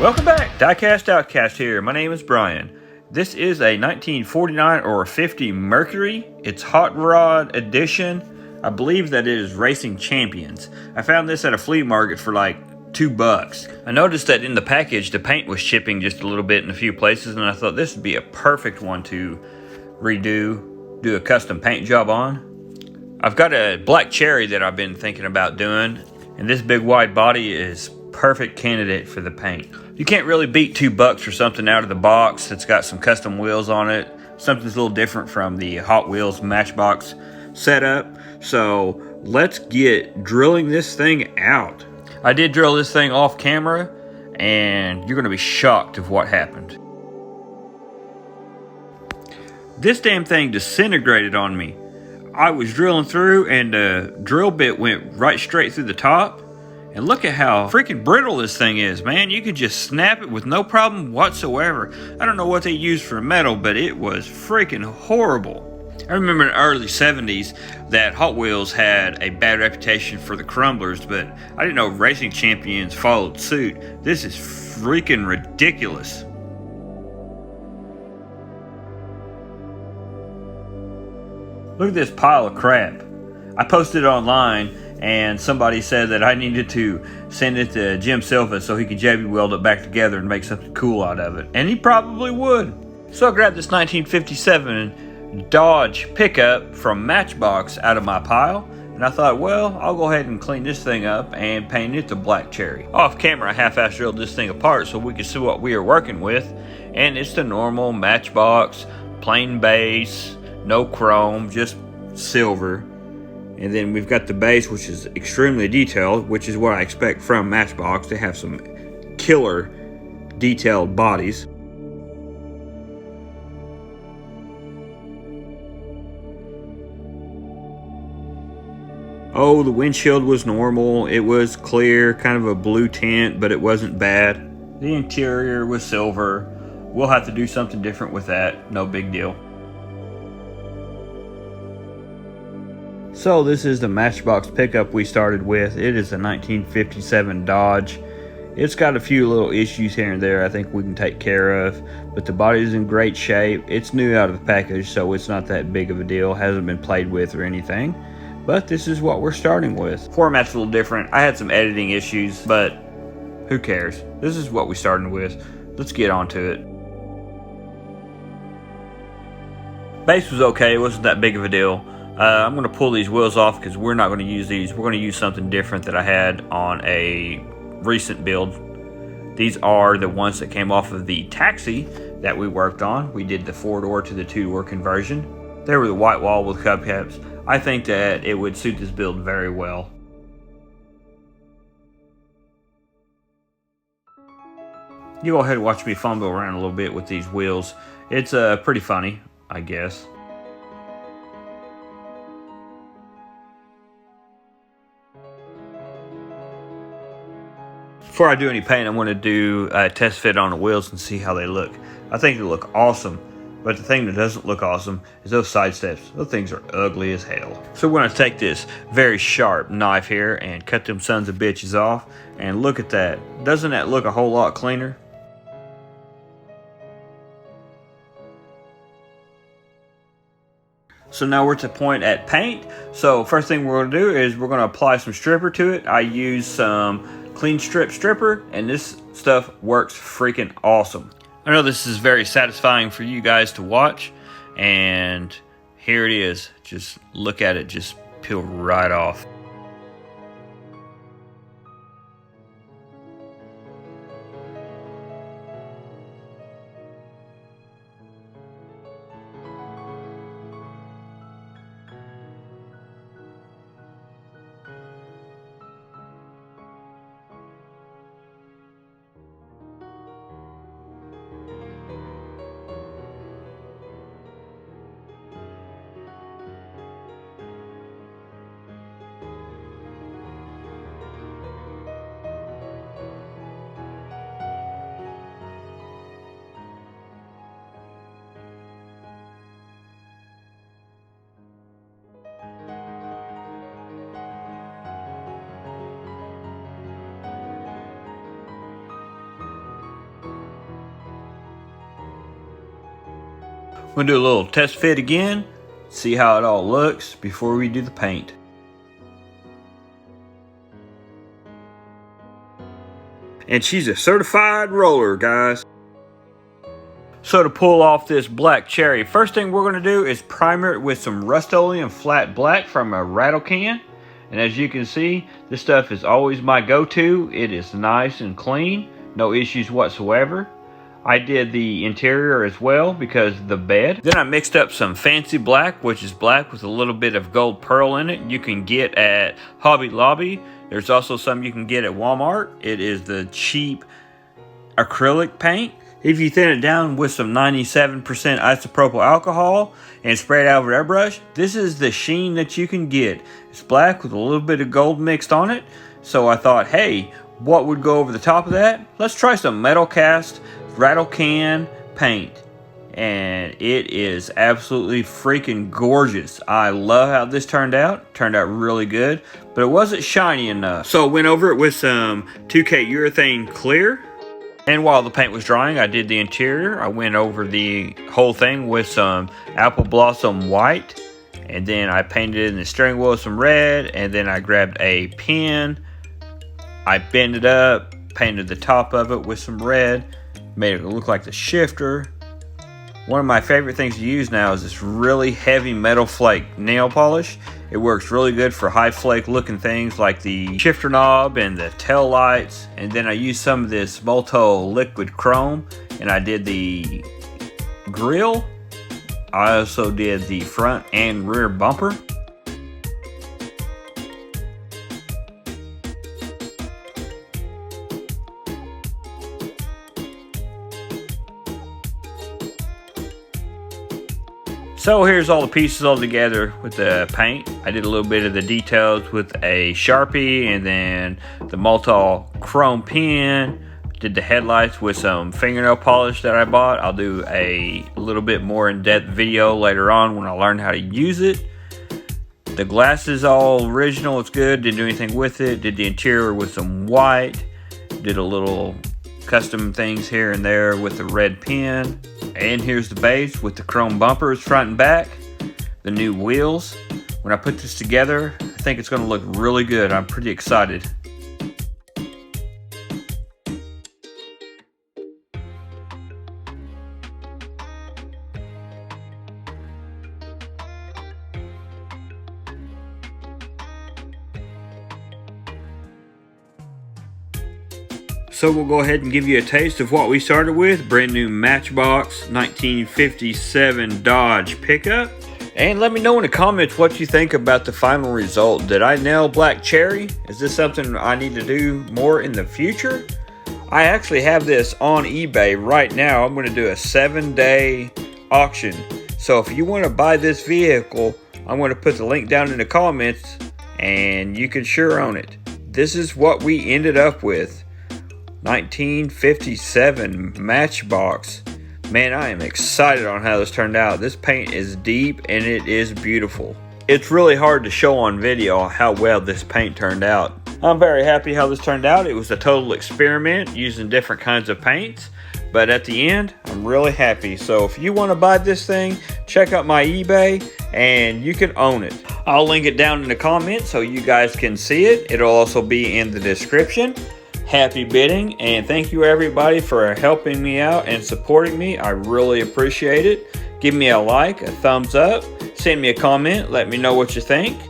Welcome back, Diecast OutKast here. My name is Brian. This is a 1949 or 50 Mercury. It's Hot Rod Edition. I believe that it is Racing Champions. I found this at a flea market for like $2. I noticed that in the package the paint was chipping just a little bit in a few places, and I thought this would be a perfect one to do a custom paint job on. I've got a black cherry that I've been thinking about doing, and this big wide body is perfect candidate for the paint. You can't really beat $2 for something out of the box that's got some custom wheels on it. Something's a little different from the Hot Wheels Matchbox setup. So let's get drilling this thing out. I did drill this thing off camera, and you're gonna be shocked of what happened. This damn thing disintegrated on me. I was drilling through and the drill bit went right straight through the top. And look at how freaking brittle this thing is, man. You could just snap it with no problem whatsoever. I don't know what they used for metal, but it was freaking horrible. I remember in the early 70s that Hot Wheels had a bad reputation for the crumblers, but I didn't know Racing Champions followed suit. This is freaking ridiculous. Look at this pile of crap. I posted it online, and somebody said that I needed to send it to Jim Silva so he could JB weld it back together and make something cool out of it. And he probably would. So I grabbed this 1957 Dodge pickup from Matchbox out of my pile, and I thought, well, I'll go ahead and clean this thing up and paint it to black cherry. Off camera, I half-ass drilled this thing apart so we could see what we are working with, and it's the normal Matchbox, plain base, no chrome, just silver. And then we've got the base, which is extremely detailed, which is what I expect from Matchbox, to have some killer detailed bodies. Oh, the windshield was normal. It was clear, kind of a blue tint, but it wasn't bad. The interior was silver. We'll have to do something different with that. No big deal. So this is the Matchbox pickup we started with. It is a 1957 Dodge. It's got a few little issues here and there I think we can take care of, but the body is in great shape. It's new out of the package, so it's not that big of a deal. Hasn't been played with or anything, but this is what we're starting with. Format's a little different. I had some editing issues, but who cares? This is what we started with. Let's get on to it. Base was okay. It wasn't that big of a deal. I'm going to pull these wheels off because we're not going to use these. We're going to use something different that I had on a recent build. These are the ones that came off of the taxi that we worked on. We did the 4-door to the 2-door conversion. They were the white wall with hubcaps. I think that it would suit this build very well. You go ahead and watch me fumble around a little bit with these wheels. It's pretty funny, I guess. Before I do any paint, I'm going to do a test fit on the wheels and see how they look. I think they look awesome, but the thing that doesn't look awesome is those side steps. Those things are ugly as hell. So we're going to take this very sharp knife here and cut them sons of bitches off. And look at that. Doesn't that look a whole lot cleaner? So now we're at the point at paint. So first thing we're going to do is we're going to apply some stripper to it. I use some clean stripper, and this stuff works freaking awesome. I know this is very satisfying for you guys to watch, and here it is. Just look at it, just peel right off. We'll do a little test fit again, see how it all looks before we do the paint. And she's a certified roller, guys. So to pull off this black cherry, first thing we're going to do is primer it with some Rust-Oleum Flat Black from a rattle can. And as you can see, this stuff is always my go-to. It is nice and clean, no issues whatsoever. I did the interior as well because of the bed. Then I mixed up some fancy black, which is black with a little bit of gold pearl in it. You can get at Hobby Lobby. There's also some you can get at Walmart. It is the cheap acrylic paint. If you thin it down with some 97% isopropyl alcohol and spray it out with airbrush, this is the sheen that you can get. It's black with a little bit of gold mixed on it. So I thought, hey, what would go over the top of that? Let's try some metal cast rattle can paint. And it is absolutely freaking gorgeous. I love how this turned out. Turned out really good, but it wasn't shiny enough. So I went over it with some 2K urethane clear. And while the paint was drying, I did the interior. I went over the whole thing with some apple blossom white. And then I painted in the steering wheel with some red. And then I grabbed a pen. I bent it up, painted the top of it with some red. Made it look like the shifter. One of my favorite things to use now is this really heavy metal flake nail polish. It works really good for high flake looking things like the shifter knob and the tail lights. And then I used some of this Multo liquid chrome and I did the grill. I also did the front and rear bumper. So here's all the pieces all together with the paint. I did a little bit of the details with a Sharpie and then the Multo chrome pen. Did the headlights with some fingernail polish that I bought. I'll do a little bit more in-depth video later on when I learn how to use it. The glass is all original, it's good. Didn't do anything with it. Did the interior with some white. Did a little custom things here and there with the red pen. And here's the base with the chrome bumpers front and back, the new wheels. When I put this together, I think it's going to look really good. I'm pretty excited. So we'll go ahead and give you a taste of what we started with. Brand new Matchbox 1957 Dodge pickup. And let me know in the comments what you think about the final result. Did I nail black cherry? Is this something I need to do more in the future? I actually have this on eBay right now. I'm going to do a 7-day auction. So if you want to buy this vehicle, I'm going to put the link down in the comments and you can sure own it. This is what we ended up with. 1957 Matchbox. Man, I am excited on how this turned out. This paint is deep and it is beautiful. It's really hard to show on video how well this paint turned out. I'm very happy how this turned out. It was a total experiment using different kinds of paints. But at the end, I'm really happy. So if you want to buy this thing, check out my eBay and you can own it. I'll link it down in the comments so you guys can see it. It'll also be in the description. Happy bidding, and thank you everybody for helping me out and supporting me. I really appreciate it. Give me a like, a thumbs up, send me a comment, let me know what you think.